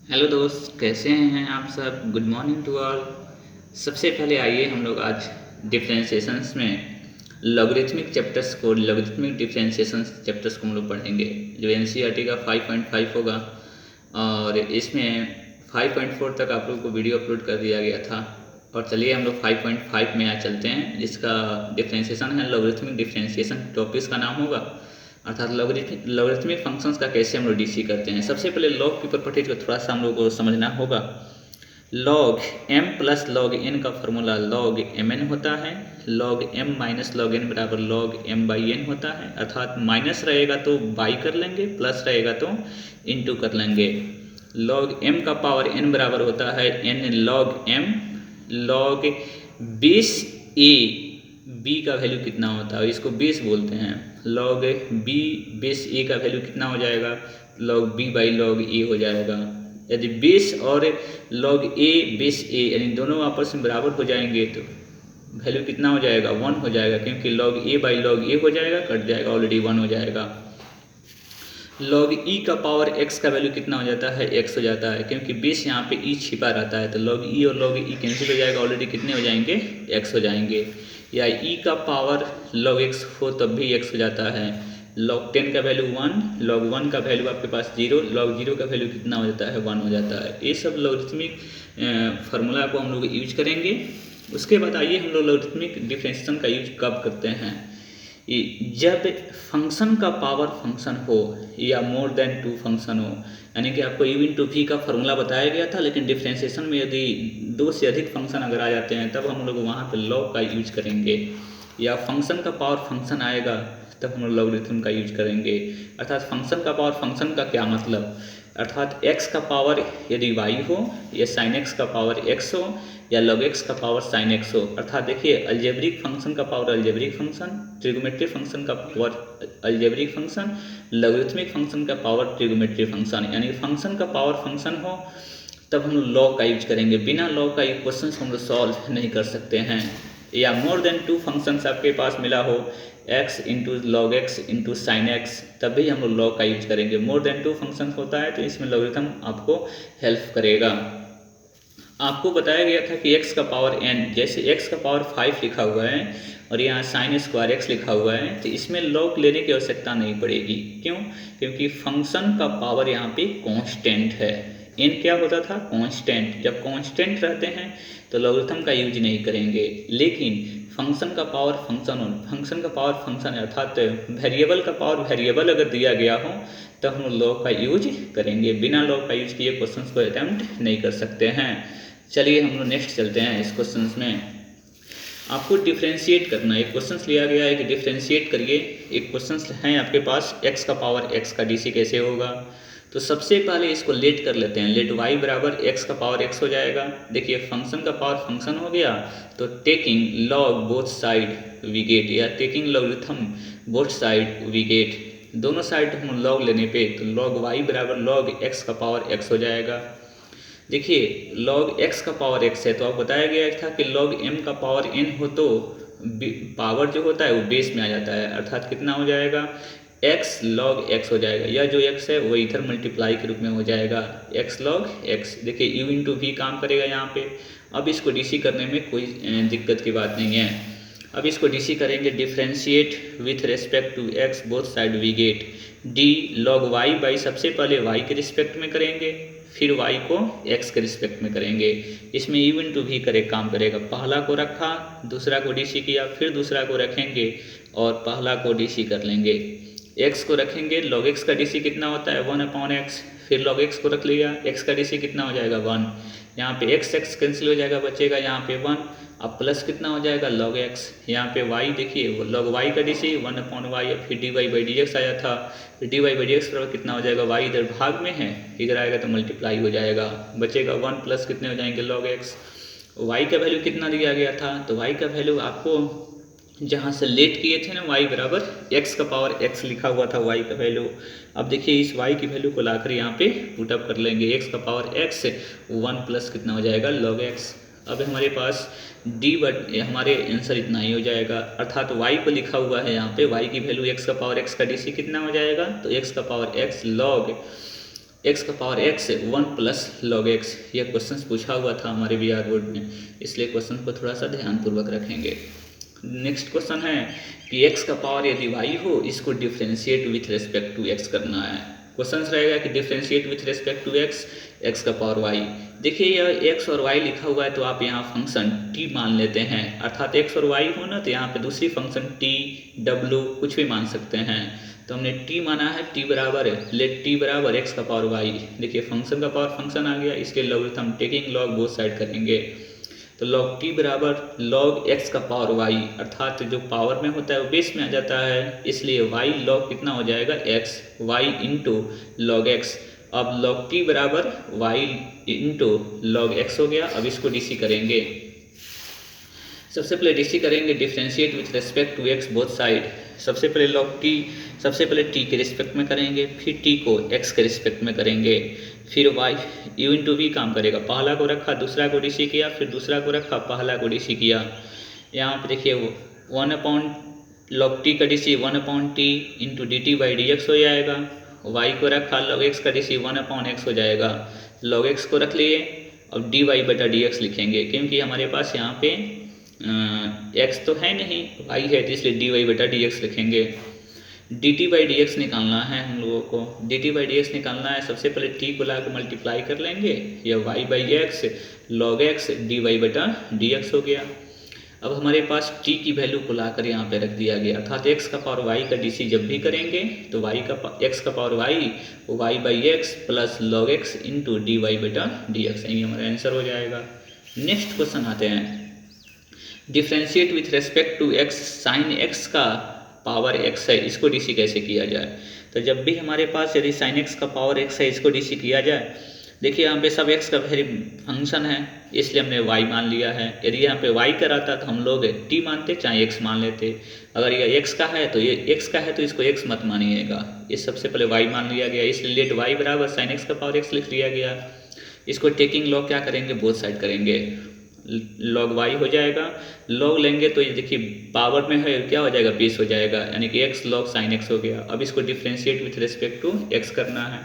Hello दोस्त, कैसे हैं आप सब। Good morning to all. सबसे पहले आइए हम लोग आज डिफरेंशिएशंस में लॉगरिथमिक चैप्टर्स को लॉगरिथमिक डिफरेंशिएशंस चैप्टर्स को हम लोग पढ़ेंगे, जो एनसीईआरटी का 5.5 होगा। और इसमें 5.4 तक आप लोग को वीडियो अपलोड कर दिया गया था। और चलिए हम लोग 5.5 में आज चलते हैं, जिसका डिफरेंशिएशन है लॉगरिथमिक डिफरेंशिएशन। टॉपिक का नाम होगा अर्थात लॉगरिथमिक फंक्शंस का कैसे हम लोग डीसी करते हैं। सबसे पहले लॉग की प्रॉपर्टीज को थोड़ा सा हम लोग को समझना होगा। Log m plus log n का फॉर्मूला लॉग mn होता है। Log m minus log n बराबर लॉग m बाई n होता है। अर्थात माइनस रहेगा तो बाई कर लेंगे, प्लस रहेगा तो इंटू कर लेंगे। लॉग m का पावर n बराबर होता है n log m। Log 20a b का वैल्यू कितना होता है, इसको 20 बोलते हैं। लॉग b 20a का वैल्यू कितना हो जाएगा, log b by log a हो जाएगा। यदि 20 और लॉग a 20a यानी दोनों आपस में बराबर हो जाएंगे तो वैल्यू कितना हो जाएगा, 1 हो जाएगा, क्योंकि log a by log a हो जाएगा, कट जाएगा, ऑलरेडी 1 हो जाएगा। लॉग e का पावर x का वैल्यू कितना हो जाता है, x हो जाता है, क्योंकि 20 यहाँ पे e छिपा रहता है, तो log e और log e कैंसिल हो जाएगा, ऑलरेडी कितने हो जाएंगे, x हो जाएंगे। या e का पावर log x हो तब भी x हो जाता है। log 10 का वैल्यू 1, log 1 का वैल्यू आपके पास 0, log 0 का वैल्यू कितना हो जाता है, 1 हो जाता है। ये सब लॉगरिथमिक फार्मूला को हम लोग यूज करेंगे। उसके बाद आइए हम लोग लॉगरिथमिक डिफरेंशिएशन का यूज कब करते हैं, जब फंक्शन का पावर फंक्शन हो या मोर देन 2 फंक्शन हो। यानी कि आपको u इंटू वी का फॉर्मूला बताया गया था, लेकिन डिफरेंशिएशन में यदि 2 से अधिक फंक्शन अगर आ जाते हैं तब हम लोग वहाँ पे लॉग का यूज करेंगे। या फंक्शन का पावर फंक्शन आएगा तब हम लोग लॉगरिथम का यूज करेंगे। अर्थात फंक्शन का पावर फंक्शन का क्या मतलब, अर्थात x का पावर यदि y हो, या sin x का पावर x हो, या log x का पावर sin x हो। अर्थात देखिए, अलजेब्रिक फंक्शन का power algebraic function, trigonometric function का power algebraic function, logarithmic function का पावर ट्रिगोमेट्रिक फंक्शन। यानी फंक्शन का पावर फंक्शन हो तब हम लॉग का यूज करेंगे। बिना लॉग का क्वेश्चन हम लोग सॉल्व नहीं कर सकते हैं। या मोर देन 2 फंक्शंस आपके पास मिला हो, x into log x into sine x, तब भी हम लोग लॉग का यूज करेंगे। मोर देन 2 फंक्शन होता है तो इसमें लॉगरिथम आपको हेल्प करेगा। आपको बताया गया था कि x का पावर n, जैसे x का पावर 5 लिखा हुआ है और यहाँ साइन स्क्वायर x लिखा हुआ है, तो इसमें लॉग लेने की आवश्यकता नहीं पड़ेगी। क्यों? क्योंकि फंक्शन का पावर यहाँ पे कांस्टेंट है। n क्या होता था, कांस्टेंट। जब कांस्टेंट रहते हैं तो लॉगरिथम का यूज नहीं करेंगे। लेकिन फंक्शन का पावर फंक्शन हो, फंक्शन का पावर फंक्शन अर्थात वेरिएबल का पावर वेरिएबल अगर दिया गया हो तो हम लॉग का यूज करेंगे। बिना लॉग का यूज किए क्वेश्चंस को अटेम्प्ट नहीं कर सकते हैं। चलिए हम लोग नेक्स्ट चलते हैं। इस क्वेश्चन में आपको डिफ्रेंशिएट करना है। एक क्वेश्चन लिया गया है कि डिफ्रेंशिएट करिए। एक क्वेश्चन है आपके पास, x का पावर x का डीसी कैसे होगा। तो सबसे पहले इसको लेट कर लेते हैं। लेट y बराबर x का पावर x हो जाएगा। देखिए, फंक्शन का पावर फंक्शन हो गया तो taking log both side we get, या taking logarithm both side we get. दोनों साइड हम लॉग लेने पे तो लॉग y बराबर लॉग x का पावर x हो जाएगा। देखिए, log x का पावर x है तो आप बताया गया था कि log m का पावर n हो तो पावर जो होता है वो बेस में आ जाता है। अर्थात कितना हो जाएगा, x log x हो जाएगा। या जो x है वो इधर मल्टीप्लाई के रूप में हो जाएगा, x log x। देखिए, u इंटू वी काम करेगा यहाँ पे। अब इसको डीसी करने में कोई दिक्कत की बात नहीं है। अब इसको डीसी करेंगे, differentiate with respect to x both side we get d log y by, सबसे पहले y के रिस्पेक्ट में करेंगे, फिर y को x के रिस्पेक्ट में करेंगे। इसमें u इंटू वी करे काम करेगा। पहला को रखा, दूसरा को डीसी किया, फिर दूसरा को रखेंगे और पहला को डीसी कर लेंगे। x को रखेंगे, log x का डीसी कितना होता है, 1/x। फिर log x को रख लिया, x का डीसी कितना हो जाएगा, 1। यहाँ पे x कैंसिल हो जाएगा, बचेगा यहाँ पे 1। अब प्लस कितना हो जाएगा, log x। यहाँ पे y देखिए, वो log y का डीसी 1/y, फिर dy बाई dx आया था। फिर dy बाई dx बराबर कितना हो जाएगा, y इधर भाग में है, इधर आएगा तो मल्टीप्लाई हो जाएगा, बचेगा 1 प्लस कितने हो जाएंगे, log x। y का वैल्यू कितना दिया गया था, तो y का वैल्यू आपको जहाँ से लेट किए थे ना, y बराबर x का पावर x लिखा हुआ था y का वैल्यू। अब देखिए, इस y की वैल्यू को लाकर यहाँ पे पुट अप कर लेंगे। x का पावर x 1 प्लस कितना हो जाएगा, log x। अब हमारे पास d बट हमारे आंसर इतना ही हो जाएगा। अर्थात y को लिखा हुआ है यहाँ पे, y की वैल्यू x का पावर x का डीसी कितना हो जाएगा, तो x का पावर x log एक्स का power x 1 plus log x, यह क्वेश्चन पूछा हुआ था हमारे बिहार बोर्ड में, इसलिए क्वेश्चन को थोड़ा सा ध्यानपूर्वक रखेंगे। नेक्स्ट क्वेश्चन है कि एक्स का पावर यदि वाई हो, इसको differentiate with respect to x करना है। क्वेश्चन रहेगा कि differentiate with respect to x, x का पावर वाई। देखिए यह एक्स और वाई लिखा हुआ है तो आप यहाँ फंक्शन टी मान लेते हैं, अर्थात एक्स और वाई हो ना तो यहाँ पे दूसरी फंक्शन टी डब्ल्यू कुछ भी मान सकते हैं। तो हमने टी माना है, टी बराबर लेट टी बराबर एक्स का पावर वाई। देखिए फंक्शन का पावर फंक्शन आ गया, इसलिए logarithm taking log both side करेंगे। तो लॉग टी बराबर लॉग एक्स का पावर वाई, अर्थात जो पावर में होता है वो बेस में आ जाता है, इसलिए वाई लॉग कितना हो जाएगा x, y into log x. अब लॉग टी बराबर वाई इंटू लॉग एक्स हो गया। अब इसको डीसी करेंगे, सबसे पहले डीसी करेंगे differentiate with respect to x both side. सबसे पहले लॉग टी, सबसे पहले टी के रिस्पेक्ट में करेंगे, फिर टी को एक्स के रिस्पेक्ट में करेंगे, फिर वाई यू इंटू वी काम करेगा। पहला को रखा दूसरा को डीसी किया, फिर दूसरा को रखा पहला को डीसी किया। यहाँ पे देखिए 1 लॉग टी का DC 1 T into D T by d x हो जाएगा। वाई को रखा लॉग एक्स का डीसी 1/x हो जाएगा। लॉग एक्स को रख लिए, अब डी वाई बटा डी एक्स लिखेंगे, क्योंकि हमारे पास यहाँ पे एक्स तो है नहीं, वाई है, तो इसलिए डी वाई बटा डी एक्स लिखेंगे। D T by d x निकालना है हम लोगों को, D T by d x निकालना है। सबसे पहले टी को ला के मल्टीप्लाई कर लेंगे, या y by x log x d y बटा डी एक्स हो गया। अब हमारे पास टी की वैल्यू को लाकर यहाँ पे रख दिया गया, अर्थात एक्स का पावर वाई का डीसी जब भी करेंगे तो एक्स का power y by x plus log x into d y बटा डी एक्स, यही हमारा आंसर हो जाएगा। नेक्स्ट क्वेश्चन आते हैं, differentiate with respect to x sine x का पावर एक्स है, इसको डीसी कैसे किया जाए। तो जब भी हमारे पास यदि साइन एक्स का पावर एक्स है, इसको डीसी किया जाए। देखिए यहाँ पे सब एक्स का वेरी फंक्शन है, इसलिए हमने वाई मान लिया है। यदि यहाँ पे वाई का रहता तो हम लोग टी मानते, चाहे एक्स मान लेते। अगर ये एक्स का है तो ये एक्स का है तो इसको एक्स मत मानिएगा, ये सबसे पहले वाई मान लिया गया, इसलिए लेट वाई बराबर साइन एक्स का पावर एक्स लिख लिया गया। इसको टेकिंग लॉग क्या करेंगे, बोथ साइड करेंगे, लॉग वाई हो जाएगा। लॉग लेंगे तो ये देखिए पावर में है क्या हो जाएगा, बेस हो जाएगा, यानी कि एक्स लॉग साइन एक्स हो गया। अब इसको differentiate with respect to x करना है।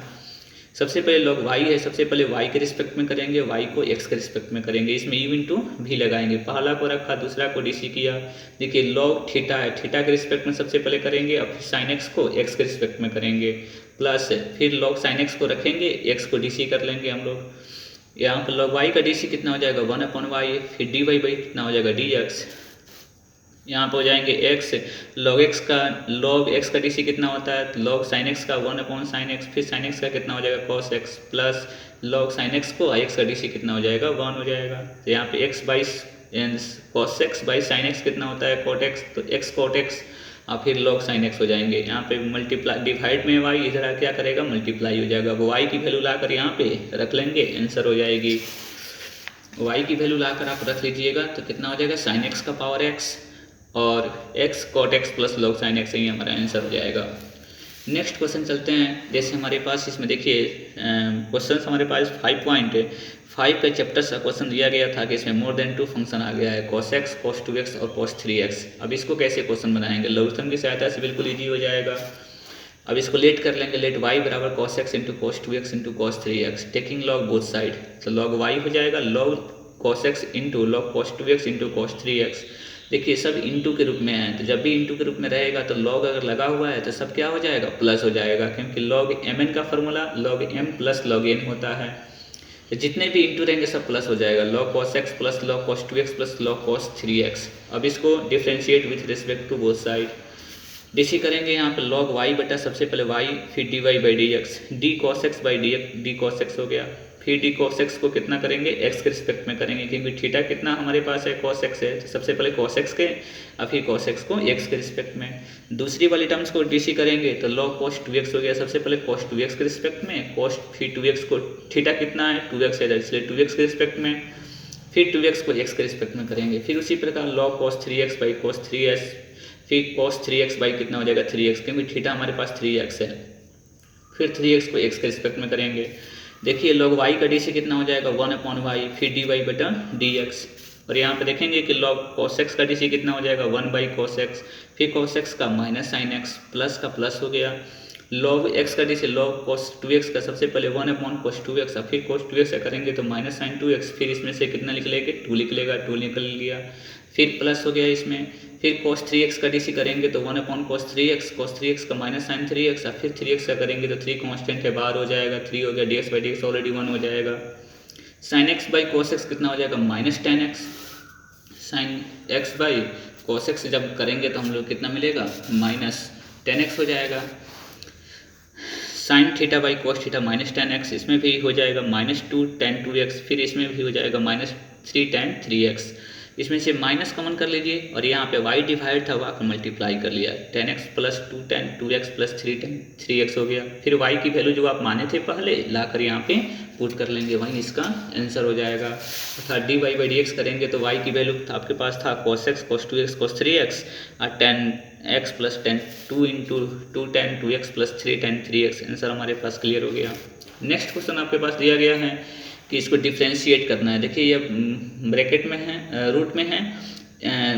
सबसे पहले लॉग वाई है, सबसे पहले वाई के रिस्पेक्ट में करेंगे, वाई को एक्स के रिस्पेक्ट में करेंगे, इसमें यू इंटू भी लगाएंगे। पहला को रखा दूसरा को डीसी किया। देखिए लॉग थीटा है, थीटा के रिस्पेक्ट में सबसे पहले करेंगे, अब साइन एक्स को एक्स के रिस्पेक्ट में करेंगे, प्लस फिर लॉग साइन एक्स को रखेंगे, एक्स को डीसी कर लेंगे हम लोग। यहाँ पर लॉग वाई का डीसी कितना हो जाएगा 1/y, फिर डी वाई बाई कितना हो जाएगा डी एक्स। यहाँ पर हो जाएंगे एक्स, लॉग एक्स का डीसी कितना होता है, लॉग साइन एक्स का 1/sin x, फिर साइन एक्स का कितना हो जाएगा cos x, plus log sin x को एक्स का डीसी कितना हो जाएगा 1 हो जाएगा। तो यहाँ पे x by cos x by sine x कितना होता है cot x, तो x cot x और फिर लॉग साइन एक्स हो जाएंगे। यहाँ पे मल्टीप्लाई डिवाइड में वाई इधर क्या करेगा, मल्टीप्लाई हो जाएगा। वो वाई की वैल्यू लाकर यहाँ पे रख लेंगे, आंसर हो जाएगी। वाई की वैल्यू लाकर आप रख लीजिएगा तो कितना हो जाएगा, साइन एक्स का पावर एक्स और x cot x plus log sin x, ही हमारा आंसर हो जाएगा। नेक्स्ट क्वेश्चन चलते हैं। जैसे हमारे पास इसमें देखिए क्वेश्चन हमारे पास 5.5 का चैप्टर सा क्वेश्चन दिया गया था कि इसमें मोर देन 2 फंक्शन आ गया है, cos x, cos 2x और cos 3x। अब इसको कैसे क्वेश्चन बनाएंगे, लॉगरिथम की सहायता से बिल्कुल ईजी हो जाएगा। अब इसको लेट कर लेंगे, लेट y बराबर cos x into cos 2x into cos 3x, taking log both side. तो लॉग y हो जाएगा log cos x into log cos 2x into cos 3x। देखिए सब इंटू के रूप में है, तो जब भी इंटू के रूप में रहेगा तो लॉग अगर लगा हुआ है तो सब क्या हो जाएगा, प्लस हो जाएगा, क्योंकि log mn का formula log m plus log n होता है। तो जितने भी इंटू रहेंगे सब प्लस हो जाएगा, log cos x plus log cos 2x plus log cos 3x। अब इसको differentiate with respect to both side DC करेंगे। यहाँ पे log y बटा सबसे पहले y, फिर dy by d x, D cos x by D cos x हो गया। फिर डी cos x को कितना करेंगे, x के रिस्पेक्ट में करेंगे, क्योंकि थीटा कितना हमारे पास है cos x है, तो सबसे पहले cos x के और फिर cos x को x के रिस्पेक्ट में। दूसरी वाली टर्म्स को डीसी करेंगे तो log cos 2x हो गया, सबसे पहले cos 2x के रिस्पेक्ट में, cos फिर 2x को थीटा कितना है 2x है, इसलिए 2x के रिस्पेक्ट में, फिर 2x को x के रिस्पेक्ट में करेंगे। फिर उसी प्रकार log cos 3x by cos 3s, फिर cos 3x बाई कितना हो जाएगा 3x, क्योंकि थीटा हमारे पास 3x है, फिर 3x को x के रिस्पेक्ट में करेंगे। देखिए log y का डीसी कितना हो जाएगा 1/y, फिर dy बटा dx। और यहाँ पे देखेंगे कि log cos x का डीसी कितना हो जाएगा 1 बाई cos x, फिर cos x का माइनस साइन x, प्लस का प्लस हो गया। log x का DC log cos 2x का सबसे पहले 1/cos 2x, फिर cos 2x का करेंगे तो माइनस साइन 2x, फिर इसमें से कितना लिख लेंगे 2 लिख लेगा, 2 निकल लिया, फिर प्लस हो गया इसमें, फिर cos 3x का DC करेंगे तो 1/cos 3x का माइनस साइन 3x, फिर 3x का करेंगे तो 3 कांस्टेंट है बाहर हो जाएगा, 3 हो गया, dx/dx ऑलरेडी 1 हो जाएगा, sine x by cos x कितना हो जाएगा minus 10x, sine x by cos x जब करेंगे तो हम लोग कितना मिलेगा माइनस 10x हो जाएगा, sine theta by cos theta minus 10x, इसमें भी हो जाएगा माइनस 2 tan 2x, फिर इसमें भी हो जाएगा माइनस 3 tan 3x, इसमें से माइनस कॉमन कर लीजिए और यहाँ पे y डिवाइड था वहाँ मल्टीप्लाई कर लिया, 10x plus 2 tan 2x plus 3 tan 3x हो गया, फिर y की वैल्यू जो आप माने थे पहले लाकर यहाँ पे पुट कर लेंगे, वहीं इसका आंसर हो जाएगा, अर्थात dy/dx करेंगे तो y की वैल्यू आपके पास था cos x cos 2x cos 3x और tan x plus tan 2 into 2 tan 2x plus 3 tan 3x, answer हमारे पास क्लियर हो गया। नेक्स्ट क्वेश्चन आपके पास दिया गया है कि इसको डिफ्रेंशिएट करना है। देखिए ये ब्रैकेट में है, रूट में है,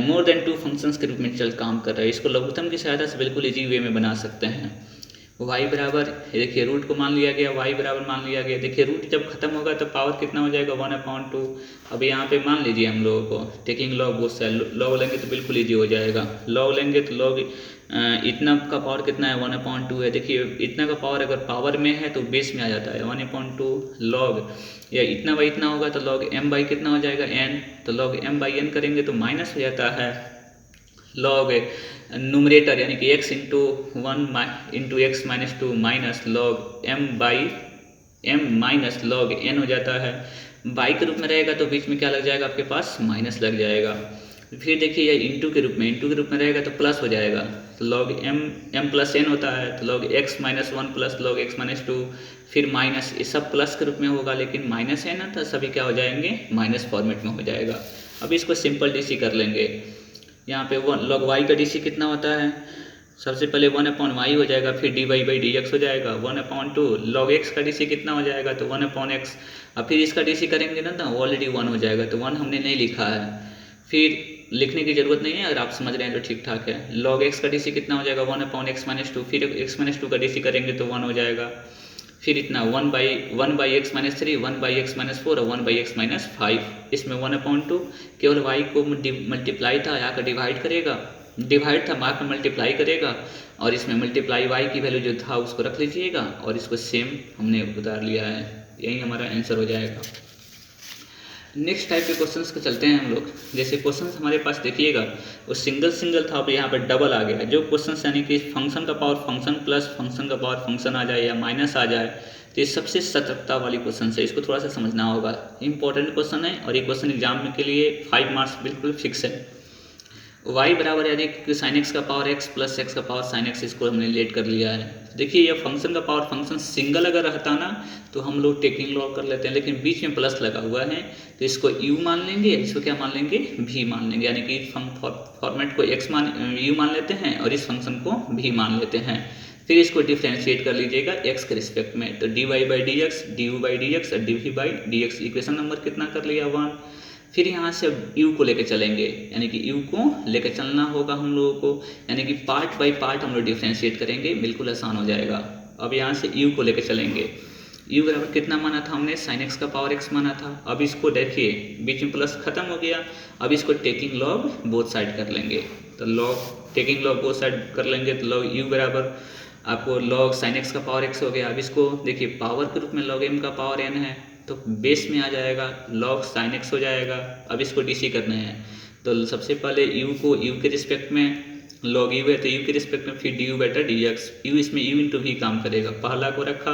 मोर देन 2 फंक्शंस के रूप में चल काम कर रहा है, इसको लघुत्तम की सहायता से बिल्कुल इजी वे में बना सकते हैं। y बराबर, देखिए रूट को मान लिया गया, y बराबर मान लिया गया, देखिए रूट जब खत्म होगा तो पावर कितना हो जाएगा 1/2। अब यहाँ पे मान लीजिए हम लोगों को taking log both side, log लेंगे तो बिल्कुल इजी हो जाएगा, लॉग लेंगे तो लॉग इतना का पावर कितना है 1/2 है, देखिए इतना का पावर अगर पावर में है तो बेस में आ जाता है 1/2 लॉग, या इतना बाई इतना होगा तो लॉग m बाई कितना हो जाएगा n, तो लॉग m बाई n करेंगे तो माइनस हो जाता है लॉग न्यूमरेटर यानी कि x into 1 into x minus 2 minus log m by m minus log n हो जाता है, बाई के रूप में रहेगा तो बीच में क्या लग जाएगा आपके पास माइनस लग जाएगा, फिर देखिए ये इंटू के रूप में रहेगा तो प्लस हो जाएगा, तो लॉग m प्लस n होता है, तो log x minus 1 plus log x minus 2, फिर माइनस, ये सब प्लस के रूप में होगा लेकिन माइनस है ना तो सभी क्या हो जाएंगे माइनस फॉर्मेट में हो जाएगा। अब इसको सिंपल डीसी कर लेंगे, यहाँ पे लॉग y का डीसी कितना होता है, सबसे पहले 1/y हो जाएगा, फिर dy/dx हो जाएगा, 1/2 लॉग x का डीसी कितना हो जाएगा तो 1/x, अब फिर इसका डीसी करेंगे ना तो ऑलरेडी 1 हो जाएगा, तो 1 हमने नहीं लिखा है, फिर लिखने की ज़रूरत नहीं है, अगर आप समझ रहे हैं तो ठीक ठाक है। लॉग x का डीसी कितना हो जाएगा 1/x माइनस 2, फिर x माइनस 2 का डीसी करेंगे तो 1 हो जाएगा, फिर इतना 1/x माइनस 3, 1/x माइनस 4 और 1/x माइनस 5, इसमें 1/2 केवल y को मल्टीप्लाई था यहाँ का डिवाइड करेगा, डिवाइड था मार्क में मल्टीप्लाई करेगा, और इसमें मल्टीप्लाई y की वैल्यू जो था उसको रख लीजिएगा और इसको सेम हमने उतार लिया है, यही हमारा आंसर हो जाएगा। नेक्स्ट टाइप के क्वेश्चंस को चलते हैं हम लोग, जैसे क्वेश्चंस हमारे पास देखिएगा वो सिंगल था, अब यहाँ पर डबल आ गया, जो क्वेश्चंस यानी कि फंक्शन का पावर फंक्शन प्लस फंक्शन का पावर फंक्शन आ जाए या माइनस आ जाए, तो ये सबसे सतर्कता वाली क्वेश्चन है, इसको थोड़ा सा समझना होगा, इंपॉर्टेंट क्वेश्चन है और ये क्वेश्चन एग्जाम में के लिए 5 मार्क्स बिल्कुल फिक्स है। y बराबर यानी कि साइन एक्स का पावर x प्लस एक्स का पावर साइन एक्स, इसको हमने लेट कर लिया है। देखिए ये फंक्शन का पावर फंक्शन सिंगल अगर रहता ना तो हम लोग टेकिंग लॉग कर लेते हैं, लेकिन बीच में प्लस लगा हुआ है तो इसको u मान लेंगे, इसको क्या मान लेंगे v मान लेंगे, यानी कि फॉर्मेट को u मान लेते हैं और इस फंक्शन को v मान लेते हैं, फिर इसको डिफ्रेंशिएट कर लीजिएगा x के रिस्पेक्ट में, तो dy/dx du/dx और dv/dx, इक्वेशन नंबर कितना कर लिया 1, फिर यहाँ से u को लेकर चलेंगे, यानी कि u को लेकर चलना होगा हम लोगों को, यानी कि पार्ट बाय पार्ट हम लोग डिफ्रेंशिएट करेंगे, बिल्कुल आसान हो जाएगा। अब यहाँ से u को लेकर चलेंगे, u बराबर कितना माना था हमने साइन x का पावर x माना था, अब इसको देखिए बीच में प्लस खत्म हो गया, अब इसको टेकिंग लॉग बोथ साइड कर लेंगे, तो log taking log both side कर लेंगे तो लॉग u बराबर आपको लॉग साइन x का पावर x हो गया। अब इसको देखिए पावर के रूप में लॉग m का पावर n है तो बेस में आ जाएगा लॉग साइन x हो जाएगा। अब इसको डीसी करना है तो सबसे पहले u को u के रिस्पेक्ट में, लॉग u है तो u के रिस्पेक्ट में, फिर du/dx, u इसमें u इंटू v काम करेगा, पहला को रखा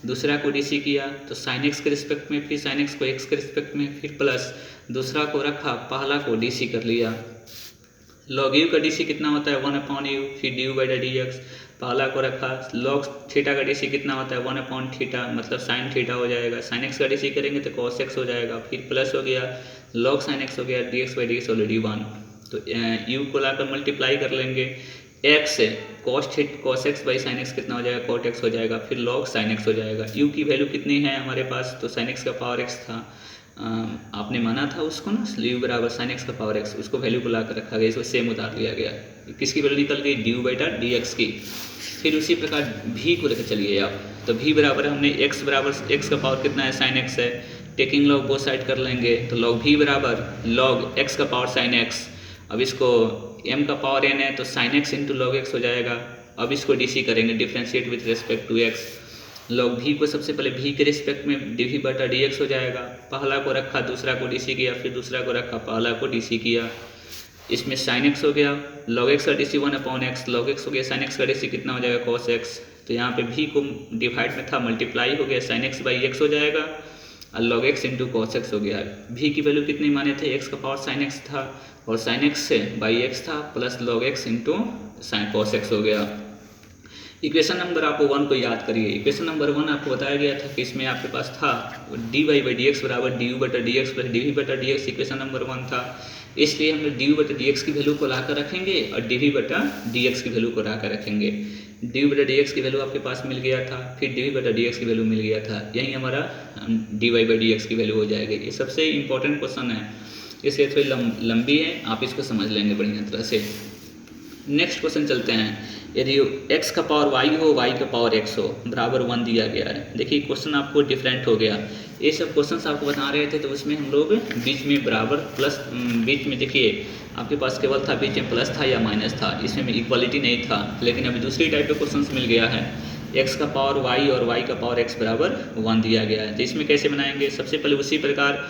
दूसरा को डीसी किया तो साइन x के रिस्पेक्ट में, फिर साइन x को x के रिस्पेक्ट में, फिर प्लस दूसरा को रखा पहला को डीसी कर लिया, लॉग u का डीसी कितना होता है 1/u, फिर du/dx, पहला को रखा, लॉग थीटा का डीसी कितना होता है 1/थीटा, मतलब साइन थीटा हो जाएगा, साइन एक्स का डीसी करेंगे तो कॉस एक्स हो जाएगा, फिर प्लस हो गया लॉग साइन एक्स हो गया, dx/dx ऑलरेडी 1, तो u को लाकर मल्टीप्लाई कर लेंगे, x से cos x by sine x कितना हो जाएगा कॉट एक्स हो जाएगा, फिर लॉग साइन एक्स हो जाएगा। u की वैल्यू कितनी है हमारे पास, तो साइन एक्स का पावर x था, आपने माना था उसको ना, u बराबर साइन एक्स का पावर x, उसको वैल्यू को ला कर रखा गया, इसको सेम उतार लिया गया। किसकी वैल्यू निकल गई, डी बटा डी एक्स की। फिर उसी प्रकार भी को लेकर चलिए आप, तो भी बराबर हमने एक्स बराबर एक्स का पावर कितना है, साइन एक्स है, टेकिंग लॉग बोथ साइड कर लेंगे, तो लॉग भी बराबर लॉग एक्स का पावर साइन एक्स। अब इसको m का पावर n है तो sine x into log x हो जाएगा। अब इसको डी करेंगे, differentiate with respect to x। Log भी को सबसे पहले भी के रिस्पेक्ट में डी बटा डी एक्स हो जाएगा, पहला को रखा दूसरा को डी किया, फिर दूसरा को रखा पहला को डी किया, इसमें साइन एक्स हो गया, लॉग एक्स का d c 1/x, log x हो गया, साइन एक्स का डी कितना हो जाएगा, कॉस एक्स। तो यहाँ पे भी को डिवाइड में था, मल्टीप्लाई हो गया, साइन एक्स बाई एक्स हो जाएगा और log x into cos x हो गया। भी की वैल्यू कितनी माने थे, एक्स का पावर साइन एक्स था और साइन एक्स से बाई एक्स था plus log x into sine cos x हो गया। इक्वेशन नंबर आपको 1 को याद करिए। इक्वेशन नंबर 1 आपको बताया गया था कि इसमें आपके पास था d y by d x बराबर डी यू बटा d x plus d v बटा डी एक्स, इक्वेशन नंबर 1 था। इसलिए हम लोग डी यू बटा डी एक्स की वैल्यू को ला कर रखेंगे और डी वी बटा डी एक्स की वैल्यू को ला कर रखेंगे। डी यू बटा डी एक्स की वैल्यू आपके पास मिल गया था, फिर डी वी बटा डी एक्स की वैल्यू मिल गया था, यही हमारा d y by d x की वैल्यू हो जाएगी। ये सबसे इंपॉर्टेंट क्वेश्चन है, इसलिए थोड़ी लंबी है, आप इसको समझ लेंगे बढ़िया तरह से। नेक्स्ट क्वेश्चन चलते हैं। यदि x का पावर y हो, y का पावर x हो, बराबर 1 दिया गया है। देखिए क्वेश्चन आपको डिफरेंट हो गया, ये सब क्वेश्चन आपको बता रहे थे तो उसमें हम लोग बीच में बराबर प्लस, बीच में देखिए आपके पास केवल था बीच में प्लस था या माइनस था, इसमें इक्वालिटी नहीं था। लेकिन अभी दूसरी टाइप का क्वेश्चन मिल गया है, x का पावर y और y का पावर x बराबर 1 दिया गया है। तो इसमें कैसे बनाएंगे, सबसे पहले उसी प्रकार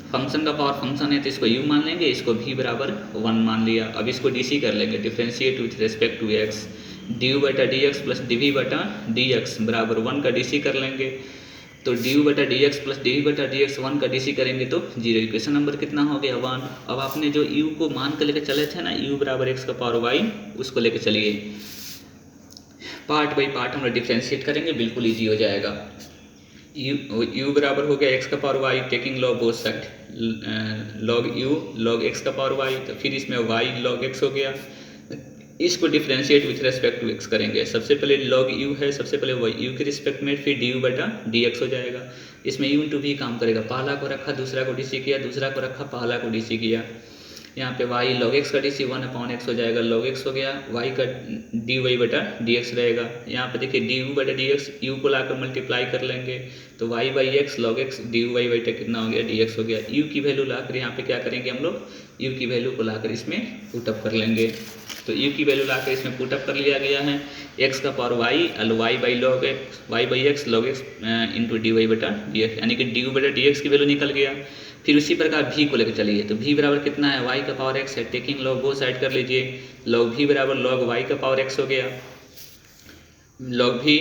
फंक्शन का पावर फंक्शन है तो इसको u मान लेंगे, इसको भी बराबर 1 मान लिया। अब इसको डी कर लेंगे, differentiate with respect to x, d u बटा d x plus d v बटा डी एक्स बराबर 1 का डी कर लेंगे। तो डी यू बटा d x plus d v बटा डी एक्स 1 का डी करेंगे तो 0। इक्वेशन नंबर कितना हो गया, 1। अब आपने जो u को मान कर लेकर चले थे ना, u बराबर x का पावर y, उसको लेकर चलिए, पार्ट बाई पार्ट हम लोग डिफ्रेंशिएट करेंगे, बिल्कुल ईजी हो जाएगा। u बराबर हो गया x का power y, taking log both side, log u log x का पावर y, तो फिर इसमें y लॉग x हो गया। इसको differentiate with respect to x करेंगे, सबसे पहले लॉग u है, सबसे पहले u के रिस्पेक्ट में, फिर डी यू बटा डी एक्स हो जाएगा। इसमें u इंटू भी काम करेगा, पहला को रखा दूसरा को डी किया, दूसरा को रखा पहला को डी किया। यहाँ पे y log x का डी 1/x हो जाएगा, log x हो गया, y का डी वाई बटा डी एक्स रहेगा। यहाँ पे देखिए डी यू बटा डी एक्स, यू को लाकर मल्टीप्लाई कर लेंगे तो y by x log x d u y बटा कितना हो गया, डी एक्स हो गया। u की वैल्यू लाकर यहाँ पे क्या करेंगे हम लोग, u की वैल्यू को लाकर इसमें पुटअप कर लेंगे। तो u की वैल्यू लाकर इसमें पुटअप कर लिया गया है, x का power y y by log x, y by x log x into d y बटा डी एक्स, यानी कि डी यू बटा डी एक्स की वैल्यू निकल गया। फिर उसी प्रकार भी को लेकर चलिए, तो भी बराबर कितना है, y का पावर x है, टेकिंग लॉग बोथ साइड कर लीजिए, लॉग भी बराबर लॉग y का पावर x हो गया। लॉग भी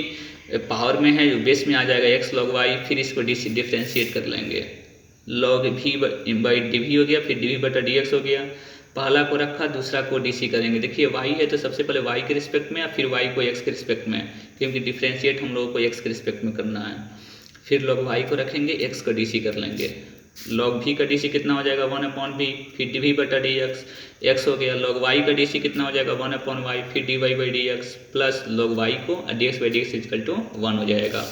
पावर में है, बेस में आ जाएगा x लॉग y, फिर इसको डिफ्रेंशिएट कर लेंगे, लॉग भी बाई डी भी हो गया, फिर डी वी बटा डी एक्स हो गया। पहला को रखा दूसरा को डी करेंगे, देखिए y है तो सबसे पहले y के रिस्पेक्ट में, फिर y को x के रिस्पेक्ट में, क्योंकि डिफ्रेंशिएट हम लोगों को x के रिस्पेक्ट में करना है। फिर लॉग y को रखेंगे, x को डी कर लेंगे, लॉग भी का डी कितना हो जाएगा, 1/v, फिर डी वी बटा डी एक्स, एक्स हो गया, लॉग y का डी कितना हो जाएगा, 1/y, फिर d y by d x plus log y को d x by d x equal to 1 हो जाएगा।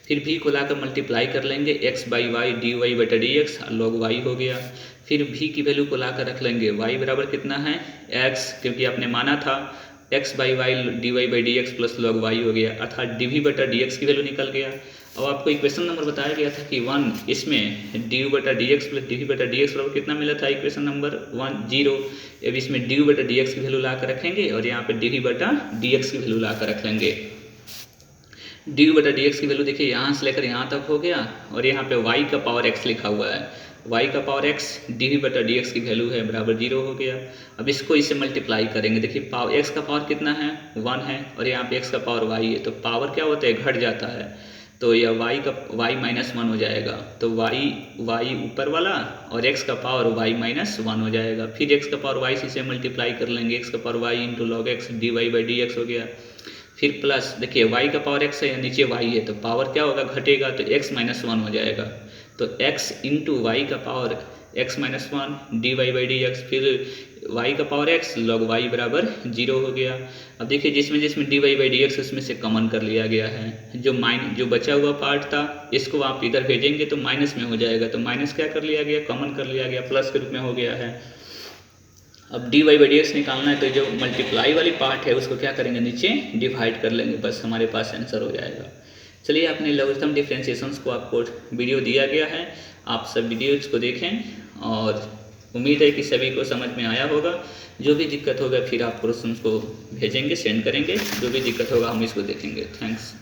फिर भी को लाकर मल्टीप्लाई कर लेंगे, x by y d y बटा डी एक्स, लॉग y हो गया। फिर भी की वैल्यू को लाकर रख लेंगे, y बराबर कितना है x, क्योंकि आपने माना था x by y d y by d x plus log y हो गया, अर्थात डी वी बटा डी एक्स की वैल्यू निकल गया। अब आपको इक्वेशन नंबर बताया गया था कि 1, इसमें डी यू बटा d x plus d v बटा डी एक्स बराबर कितना मिला था, इक्वेशन नंबर 1 0। अब इसमें डी यू बटा डी एक्स की वैल्यू ला कर रखेंगे और यहाँ पे डी वी बटा डी एक्स की वैल्यू ला कर रख लेंगे। डी यू बटा डी एक्स की वैल्यू देखिए यहाँ से लेकर यहाँ तक हो गया, और यहाँ पे y का पावर x लिखा हुआ है, y का पावर x डी वी बटा डी एक्स की वैल्यू है बराबर 0 हो गया। अब इसको इससे मल्टीप्लाई करेंगे, देखिए पावर x का पावर कितना है, 1 है, और यहाँ पे x का पावर y है, तो पावर क्या होता है, घट जाता है, तो यह y माइनस 1 हो जाएगा, तो y ऊपर वाला और x का पावर y माइनस 1 हो जाएगा। फिर x का पावर y से मल्टीप्लाई कर लेंगे, x का power y into log x d y by d x हो गया। फिर प्लस देखिए y का पावर x है, नीचे y है, तो पावर क्या होगा, घटेगा, तो x माइनस 1 हो जाएगा, तो x इंटू वाई का power x minus 1 d y by d x, फिर y का पावर x लॉग y बराबर 0 हो गया। अब देखिए जिसमें d y by d x उसमें से कॉमन कर लिया गया है, जो बचा हुआ पार्ट था इसको आप इधर भेजेंगे तो माइनस में हो जाएगा, तो माइनस क्या कर लिया गया, कॉमन कर लिया गया, प्लस के रूप में हो गया है। अब dy बाई dx निकालना है तो जो मल्टीप्लाई वाली पार्ट है उसको क्या करेंगे, नीचे डिवाइड कर लेंगे, बस हमारे पास आंसर हो जाएगा। चलिए अपने लॉगरिथम डिफरेंशिएशंस को आपको वीडियो दिया गया है, आप सब वीडियोज को देखें और उम्मीद है कि सभी को समझ में आया होगा। जो भी दिक्कत होगा फिर आप क्वेश्चन को भेजेंगे, सेंड करेंगे, जो भी दिक्कत होगा हम इसको देखेंगे। थैंक्स।